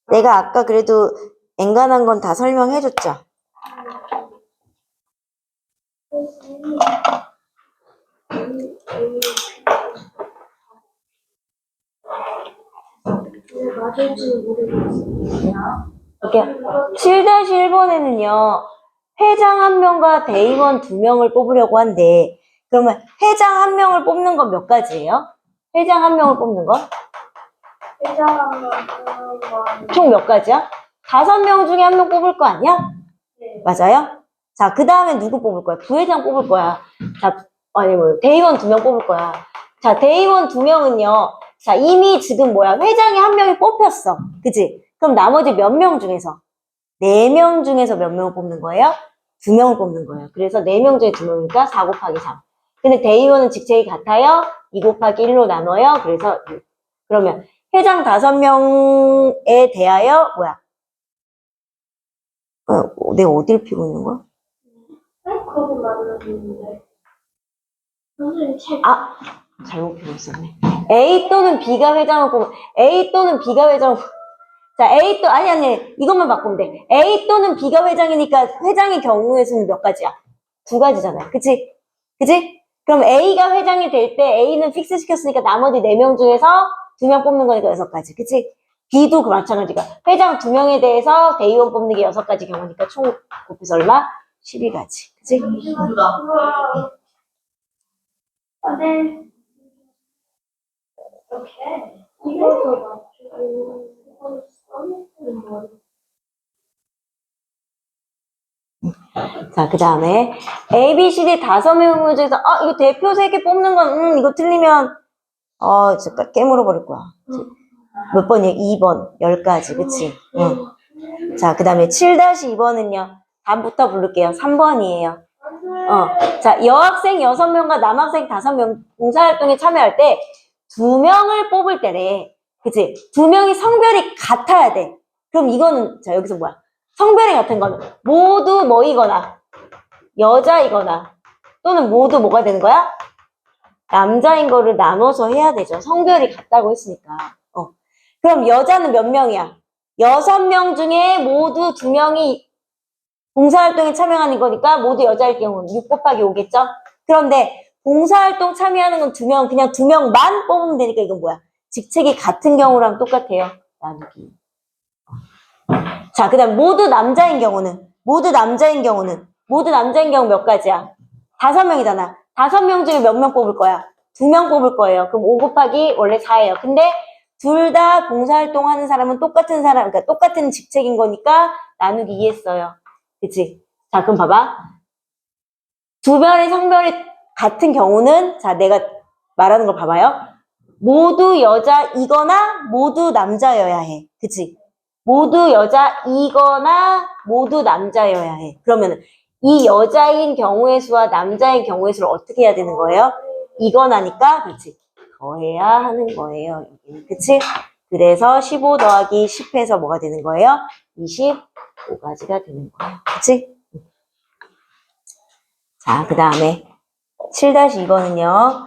내가 아까 그래도 엔간한 건 다 설명해줬죠? 왜 맞을지 모르겠어. 오케이. 7-1번에는요, 회장 1명과 대의원 2명을 뽑으려고 한대. 그러면 회장 1명을 뽑는 건 몇 가지예요? 회장 1명을 뽑는 건? 회장하면 총 몇 가지야? 5명 중에 1명 뽑을 거 아니야? 네. 맞아요? 자, 그 다음에 누구 뽑을 거야? 부회장 뽑을 거야. 자, 아니, 뭐, 대의원 2명 뽑을 거야. 자, 대의원 2명은요, 자, 이미 지금 뭐야? 회장이 1명이 뽑혔어. 그치? 그럼 나머지 몇 명 중에서? 4명 중에서 몇 명을 뽑는 거예요? 2명을 뽑는 거예요. 그래서 4명 중에 2명이니까 4 곱하기 3. 근데 대의원은 직책이 같아요? 2 곱하기 1로 나눠요? 그래서 6. 그러면 회장 5명에 대하여, 뭐야? 내가 어디를 피고 있는 거야? 거기 만들었는데. 선생님 책. 아, 잘못 피고 있었네. A 또는 B가 회장을 뽑으면, A 또는 B가 회장을 자, 아니, 이것만 바꾸면 돼. A 또는 B가 회장이니까 회장의 경우의 수는 몇 가지야? 2가지잖아요. 그치? 그치? 그럼 A가 회장이 될 때 A는 픽스 시켰으니까 나머지 4명 중에서 2명 뽑는 거니까 6가지. 그치? B도 그 마찬가지가. 회장 2명에 대해서 대의원 뽑는 게 6가지 경우니까 총 곱해서 얼마? 12가지. 그치? 누구다? 아, 네. 이렇게. 이래서 맞추고. 자, 그 다음에 A, B, C, D 5명 중에서 이거 대표 3개 뽑는 건 이거 틀리면 진짜 깨물어 버릴 거야. 몇 번이에요? 2번 10가지. 그치? 응. 자, 그 다음에 7-2번은요 다음부터 부를게요. 3번이에요. 자, 여학생 6명과 남학생 5명 봉사활동에 참여할 때 2명을 뽑을 때래. 그치? 2명이 성별이 같아야 돼. 그럼 이거는, 자, 여기서 뭐야? 성별이 같은 거는 모두 뭐이거나, 여자이거나, 또는 모두 뭐가 되는 거야? 남자인 거를 나눠서 해야 되죠. 성별이 같다고 했으니까. 그럼 여자는 몇 명이야? 6명 중에 모두 2명이 봉사활동에 참여하는 거니까 모두 여자일 경우는 6 곱하기 5겠죠? 그런데 봉사활동 참여하는 건 2명, 그냥 2명만 뽑으면 되니까 이건 뭐야? 직책이 같은 경우랑 똑같아요. 나누기. 자, 그 다음 모두 남자인 경우는 모두 남자인 경우 몇 가지야? 5명이잖아. 5명 중에 몇 명 뽑을 거야? 2명 뽑을 거예요. 그럼 5 곱하기 원래 4예요. 근데 둘 다 봉사활동 하는 사람은 똑같은 사람, 그러니까 똑같은 직책인 거니까 나누기 2 했어요. 그치? 자, 그럼 봐봐. 두 명의 성별이 같은 경우는, 자, 내가 말하는 걸 봐봐요. 모두 여자이거나 모두 남자여야 해. 그치? 모두 여자이거나 모두 남자여야 해. 그러면은 이 여자인 경우의 수와 남자인 경우의 수를 어떻게 해야 되는 거예요? 이거나니까, 그치? 더해야 하는 거예요. 여기는. 그치? 그래서 15 더하기 10해서 뭐가 되는 거예요? 25가지가 되는 거예요. 그치? 자, 그 다음에 7-2번은요.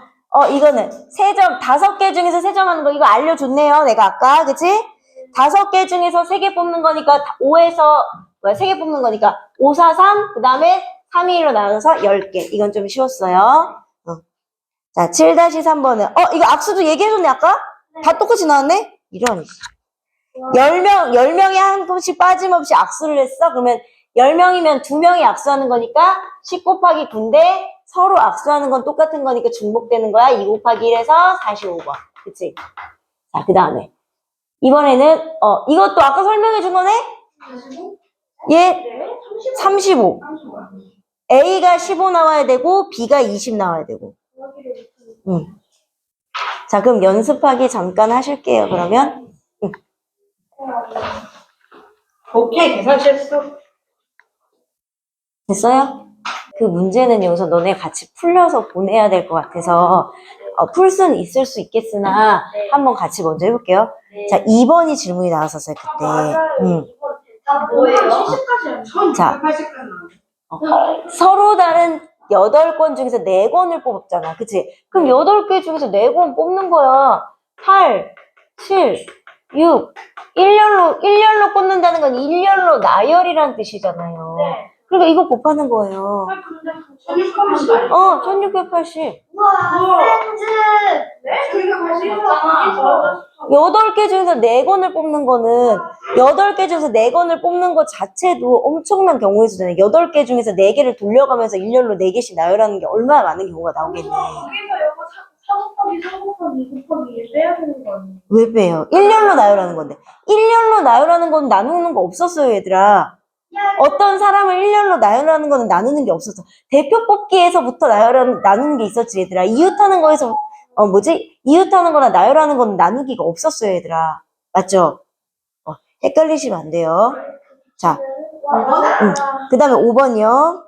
이거는 3점, 5개 중에서 3점 하는 거 이거 알려줬네요. 내가 아까. 그치? 5개 중에서 3개 뽑는 거니까 5에서 3개 뽑는 거니까 5, 4, 3, 그 다음에 3, 2, 1로 나눠서 10개. 이건 좀 쉬웠어요. 자, 7-3번은 이거 악수도 얘기해줬네 아까? 다 똑같이 나왔네? 이런. 10명이 한 번씩 빠짐없이 악수를 했어? 그러면 10명이면 2명이 악수하는 거니까 10 곱하기 9인데 서로 악수하는 건 똑같은 거니까 중복되는 거야. 2 곱하기 1에서 45번. 그치? 자, 그 다음에 이번에는 이것도 아까 설명해 준 거네? 45? 얘 네, 35. A가 15 나와야 되고 B가 20 나와야 되고. 자, 그럼 연습하기 잠깐 하실게요. 그러면 오케이, 계산 실수. 됐어요? 그 문제는 여기서 너네 같이 풀려서 보내야 될 것 같아서 풀 수는 있을 수 있겠으나 네. 한번 같이 먼저 해볼게요. 네. 자, 2번이 질문이 나왔었어요. 그때. 맞아요. 이거 뭐예요? 70까지 자, 1680까지 서로 다른 8권 중에서 4권을 뽑았잖아. 그치? 그럼 8개 중에서 4권 뽑는 거야. 8, 7, 6. 일렬로 뽑는다는 건 일렬로 나열이라는 뜻이잖아요. 네. 그러니까 이거 곱하는 거예요. 근데 1680. 1680. 우와, 렌즈. 네? 1680 8개 중에서 4권을 뽑는 거는 8개 중에서 4권을 뽑는 것 자체도 엄청난 경우의 수잖아요. 8개 중에서 4개를 돌려가면서 일렬로 4개씩 나열하는 게 얼마나 많은 경우가 나오겠네. 거기서 이거 4 곱하기 3 곱하기 2 곱하기 1 빼야 되는 거 아니에요? 왜 빼요? 일렬로 나열하는 건데. 일렬로 나열하는 건 나누는 거 없었어요, 얘들아. 어떤 사람을 일렬로 나열하는 거는 나누는 게 없었어. 대표 뽑기에서부터 나누는 게 있었지, 얘들아. 이웃하는 거에서, 이웃하는 거나 나열하는 거는 나누기가 없었어요, 얘들아. 맞죠? 헷갈리시면 안 돼요. 자, 그 다음에 5번이요.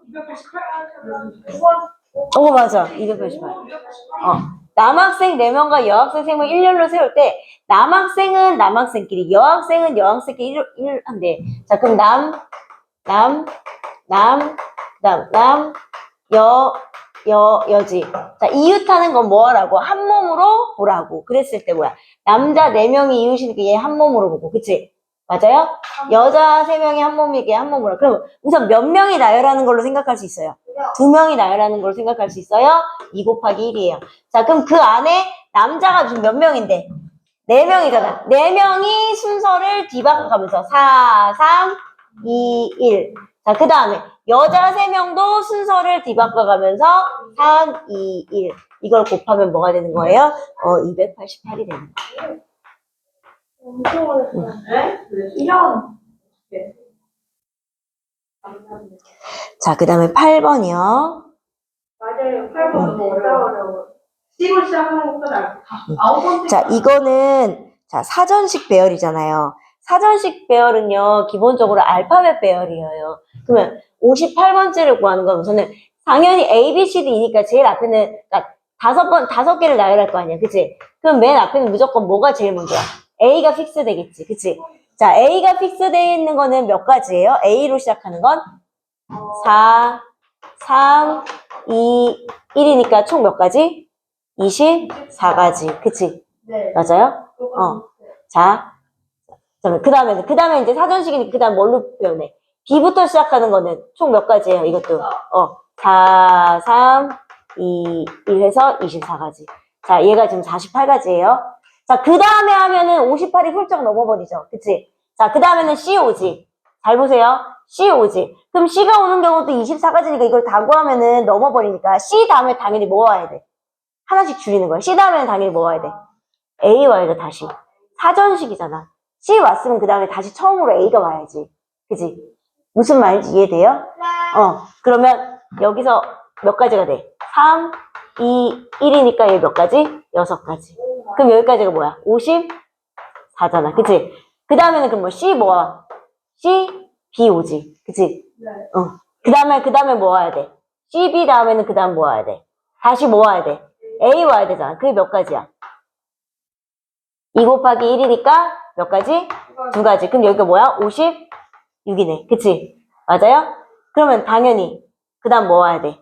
288 맞아. 288. 남학생 4명과 여학생 3명 일렬로 세울 때, 남학생은 남학생끼리, 여학생은 여학생끼리 한대. 자, 그럼 여지. 자, 이웃하는 건 뭐라고? 한 몸으로 보라고. 그랬을 때 뭐야? 남자 4명이 이웃이니까 얘 한 몸으로 보고. 그치? 맞아요? 여자 3명이 한 몸이게 한 몸으로. 그럼 우선 몇 명이 나열하는 걸로 생각할 수 있어요? 2명이 나열하는 걸로 생각할 수 있어요? 2 곱하기 1이에요. 자, 그럼 그 안에 남자가 지금 몇 명인데? 4명이잖아. 4명이 순서를 뒤바꿔가면서 4, 3, 2, 1. 자, 그 다음에 여자 3명도 순서를 뒤바꿔가면서 3, 2, 1. 이걸 곱하면 뭐가 되는 거예요? 288이 되는 거예요. 엄청 어렵다. 네? 이런. 자, 그 다음에 8번이요. 맞아요. 8번 너무 어려워. C로 시작하는 것보다 9번째. 자, 이거는, 자, 사전식 배열이잖아요. 사전식 배열은요, 기본적으로 알파벳 배열이에요. 그러면 58번째를 구하는 건 우선은 당연히 A, B, C, D이니까 제일 앞에는, 그러니까 5개를 나열할 거 아니야. 그치? 그럼 맨 앞에는 무조건 뭐가 제일 먼저야? A가 픽스 되겠지. 그치? 자, A가 픽스되어 있는 거는 몇 가지예요? A로 시작하는 건 4, 3, 2, 1이니까 총 몇 가지? 24가지. 그치? 네. 맞아요? 자, 그 다음에 이제 사전식이니까 그 다음 뭘로 표현해? B부터 시작하는 거는 총 몇 가지예요? 이것도. 4, 3, 2, 1 해서 24가지. 자, 얘가 지금 48가지예요. 자, 그 다음에 하면은 58이 훌쩍 넘어버리죠. 그치? 자, 그 다음에는 C 오지. 잘 보세요. C 오지. 그럼 C가 오는 경우도 24가지니까 이걸 다 구하면은 넘어버리니까 C 다음에 당연히 뭐 와야 돼? 하나씩 줄이는 거야. C 다음에는 당연히 뭐 와야 돼? A 와야 돼, 다시. 사전식이잖아. C 왔으면 그 다음에 다시 처음으로 A가 와야지. 그치? 무슨 말인지 이해돼요? 그러면 여기서 몇 가지가 돼? 3, 2, 1이니까 얘 몇 가지? 6가지. 그럼 여기까지가 뭐야? 54잖아. 그치? 그 다음에는 그럼 뭐 C 뭐야? C, B 오지. 그치? 네. 그 다음에 뭐 와야 돼? C, B 다음에는 그 다음 뭐 와야 돼? 다시 뭐 와야 돼? A 와야 되잖아. 그게 몇 가지야? 2 곱하기 1이니까 몇 가지? 2가지. 그럼 여기가 뭐야? 56이네. 그치? 맞아요? 그러면 당연히 그 다음 뭐 와야 돼?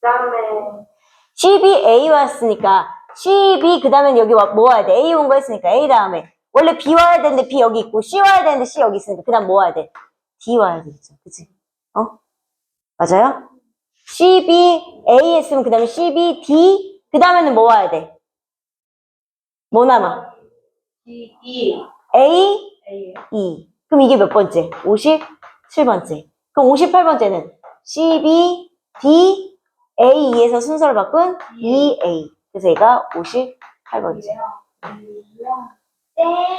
그다음에 CB, A 왔으니까 CB 그 다음엔 여기 뭐 와야 돼? A 온 거 했으니까 A 다음에 원래 B 와야 되는데 B 여기 있고 C 와야 되는데 C 여기 있으니까 그 다음 뭐 와야 돼? D 와야 되겠죠. 그치? 맞아요? CB, A 했으면 그 다음에 CB, D 그 다음에는 뭐 와야 돼? 뭐 남아? E. A, A. E. 그럼 이게 몇 번째? 57번째. 그럼 58번째는 CB, D, A2에서 순서를 바꾼 EA. 그래서 얘가 58번째.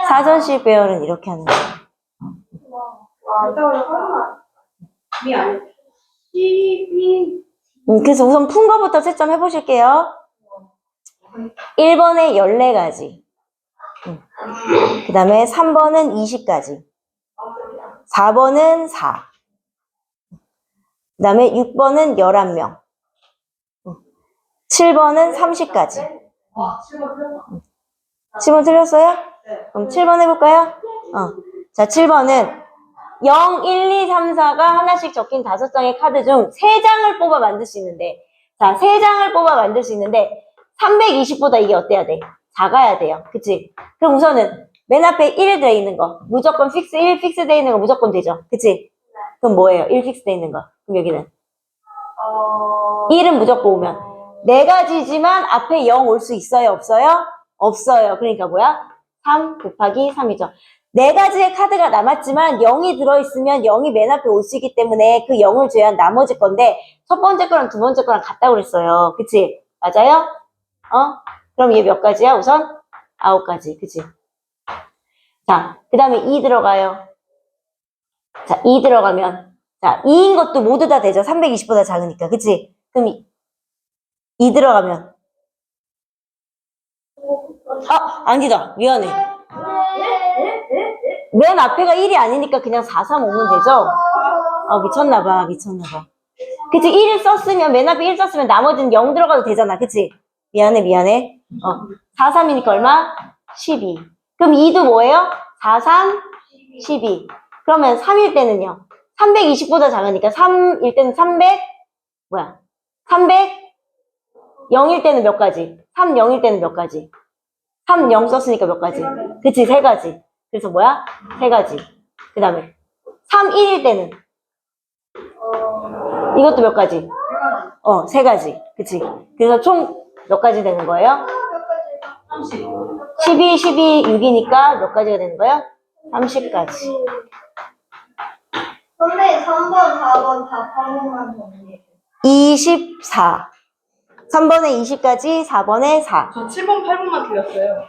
사전식 배열은 이렇게 하는 거예요. B 아니. 그래서 우선 푼 거부터 채점 해보실게요. 1번에 14가지. 그 다음에 3번은 20가지. 4번은 4. 그 다음에 6번은 11명. 7번은 30가지. 7번 틀렸어요? 네. 그럼 7번 해볼까요? 자, 7번은 0, 1, 2, 3, 4가 하나씩 적힌 5장의 카드 중 3장을 뽑아 만들 수 있는데, 자, 3장을 뽑아 만들 수 있는데, 320보다 이게 어때야 돼? 작아야 돼요. 그치? 그럼 우선은 맨 앞에 1 들어있는 거. 무조건 픽스, 1 픽스 되어 있는 거 무조건 되죠. 그치? 그럼 뭐예요? 1 픽스 되어 있는 거. 그럼 여기는? 1은 무조건 오면. 4가지지만 앞에 0 올 수 있어요? 없어요? 없어요. 그러니까 뭐야? 3 곱하기 3이죠. 4가지의 카드가 남았지만 0이 들어있으면 0이 맨 앞에 올 수 있기 때문에 그 0을 제외한 나머지 건데 첫 번째 거랑 두 번째 거랑 같다고 그랬어요. 그치? 맞아요? 그럼 얘 몇 가지야? 우선 9가지. 그치? 자, 그 다음에 2 들어가요. 자, 2 들어가면 자, 2인 것도 모두 다 되죠. 320보다 작으니까. 그치? 그럼 2 들어가면 아니다. 미안해. 맨 앞에가 1이 아니니까 그냥 4, 3 오면 되죠? 미쳤나봐. 그치? 1을 썼으면, 맨 앞에 1 썼으면 나머지는 0 들어가도 되잖아. 그치? 미안해. 4, 3이니까 얼마? 12. 그럼 2도 뭐예요? 4, 3, 12. 그러면 3일 때는요? 320보다 작으니까 3일 때는 300, 0일 때는 몇 가지? 3, 0일 때는 몇 가지? 3, 0 썼으니까 몇 가지? 그치, 3가지. 그래서 3가지. 그 다음에 3, 1일 때는 이것도 몇 가지? 3가지. 그치? 그래서 총 몇 가지 되는 거예요? 30. 12, 12, 6이니까 몇 가지가 되는 거예요? 30가지. 선생님 3번, 4번 다 한 번만 정리해. 24. 3번에 20가지, 4번에 4. 저 7번, 8번만 틀렸어요.